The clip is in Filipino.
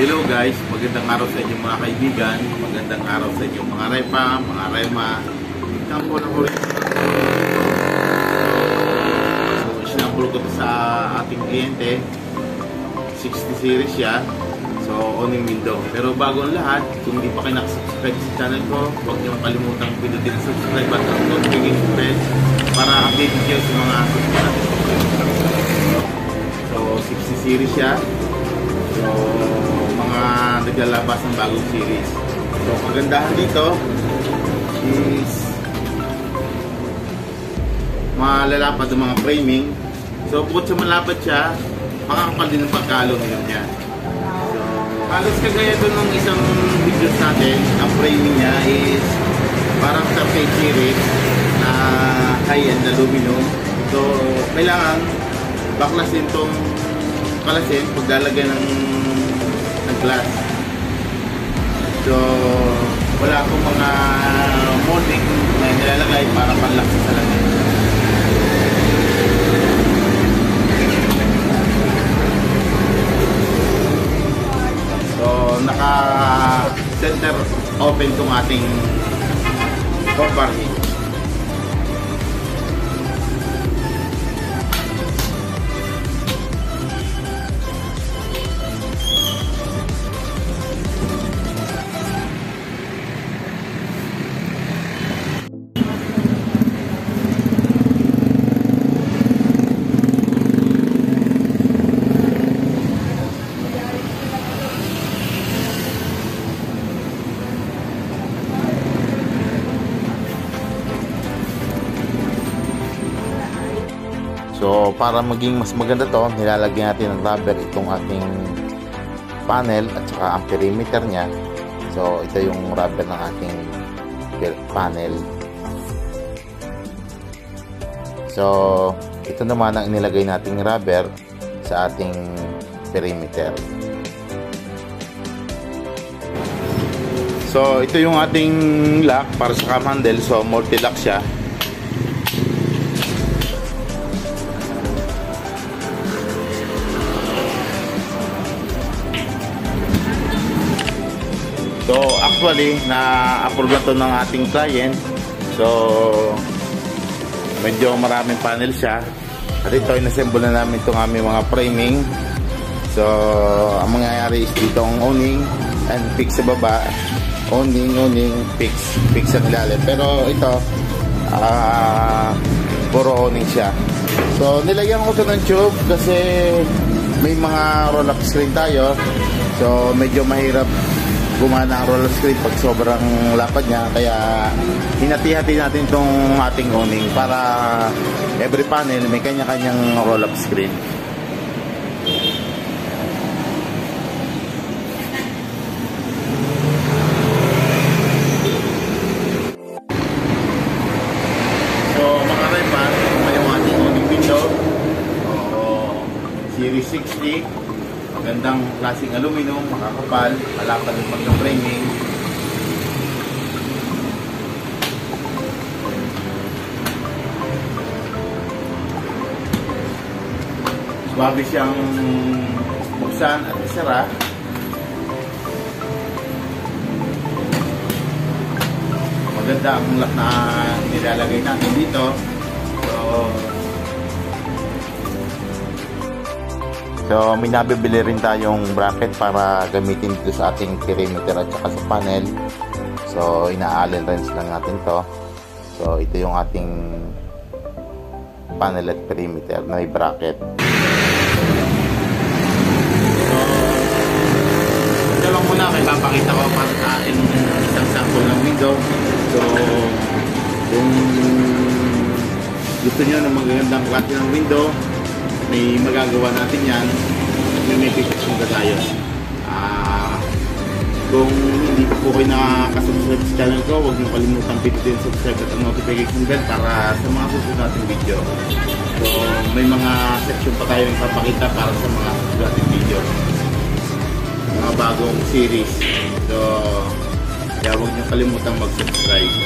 Hello guys, magandang araw sa inyo mga kaibigan, magandang araw sa inyo mga repa, mga rema. Tingnan po lang ulit. So, sinambol ko to sa ating kliyente. 60 series siya. So, owning window. Pero bago ang lahat, kung hindi pa kayo nakasubscribe sa channel ko, huwag niyo kalimutang pindutin ang subscribe button at notification bell para update kayo sa mga susunod natin. So, 60 series siya. So, mga naglalabas ng bagong series. So, kagandahan dito is malalapad ang mga framing. So, bukod sa malapad siya, makakapal din ang pagka-aluminum niya. So, halos kagaya doon ng isang video natin, ang framing niya is parang sa fake series na high-end aluminum. So, kailangan baklasin itong kalasin paglalagay ng glass. So, wala akong mga molding na nilalagay para panlaki sa langit. So, naka-center open itong ating copper heat. So, para maging mas maganda to, nilalagyan natin ng rubber itong ating panel at saka ang perimeter niya. So, ito yung rubber ng ating panel. So, ito naman ang inilagay nating rubber sa ating perimeter. So, ito yung ating lock para sa cam handle. So, multi-lock siya. So, actually, na-approve na ito ng ating client. So, medyo maraming panel siya. At ito, inassemble na namin itong aming mga framing. So, ang mangyayari is dito ang owning and fix sa baba. Owning, fix ang ilalim. Pero ito, puro owning siya. So, nilagyan ko ito ng tube kasi may mga roll-up screen tayo. So, medyo mahirap gumana ang roller screen pag sobrang lapad niya, kaya hinati-hati natin itong ating owning para every panel may kanya-kanyang roll-up screen. So mga repa, yung ating owning window, Series 60. Magandang klaseng aluminum, makakapal, malapad ang pagka-framing. Suwabe siyang buksan at isara. Maganda ang lock na nilalagay natin dito. So, may nabibili rin tayong bracket para gamitin dito sa ating perimeter at saka sa panel. So, ina-allen wrench lang natin to. So, ito yung ating panel at perimeter na may bracket. So, ito lang muna may papakita ko para sa ating isang sample ng window. So, kung gusto nyo ng magagandang klase ng window, may magagawa natin yan at may pipicture na tayo. Kung hindi pa po kayo nakakasubscribe sa channel ko, huwag niyo kalimutan pindutin subscribe at ang notification bell para sa mga susunod nating video. So may mga section pa tayo yung papakita para sa mga susunod nating video, mga bagong series. So kaya huwag niyo kalimutan mag-subscribe.